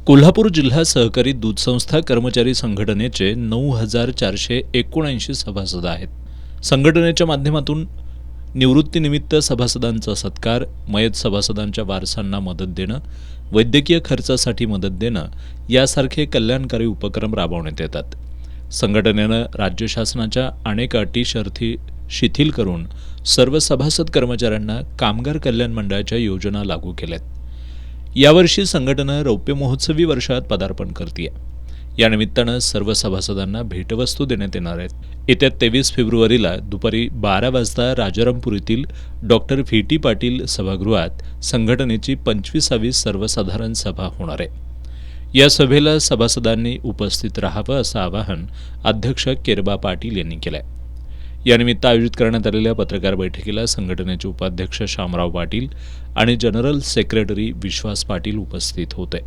कोल्हापूर जिल्हा सहकारी दूध संस्था कर्मचारी संघटनेचे 9,479 सभासद आहेत. संघटनेच्या माध्यमातून निवृत्तीनिमित्त सभासदांचा सत्कार, मयत सभासदांच्या वारसांना मदत देणं, वैद्यकीय खर्चासाठी मदत देणं यासारखे कल्याणकारी उपक्रम राबवण्यात येतात. संघटनेनं राज्य शासनाच्या अनेक अटी शर्ती शिथिल करून सर्व सभासद कर्मचाऱ्यांना कामगार कल्याण मंडळाच्या योजना लागू केल्यात. यावर्षी संघटना रौप्य महोत्सवी वर्षात पदार्पण करते. या निमित्तानं सर्व सभासदांना भेटवस्तू देण्यात येणार आहेत. येत्या 23 फेब्रुवारीला दुपारी 12 वाजता राजारामपूर येथील डॉक्टर व्ही टी पाटील सभागृहात संघटनेची 25वी सर्वसाधारण सभा होणार आहे. या सभेला सभासदांनी उपस्थित राहावं असं आवाहन अध्यक्ष केरबा पाटील यांनी केलं आहे. यानिमित्त आयोजित करण्यात आलेल्या पत्रकार बैठकीला संघटनेचे उपाध्यक्ष शामराव पाटील आणि जनरल सेक्रेटरी विश्वास पाटील उपस्थित होते.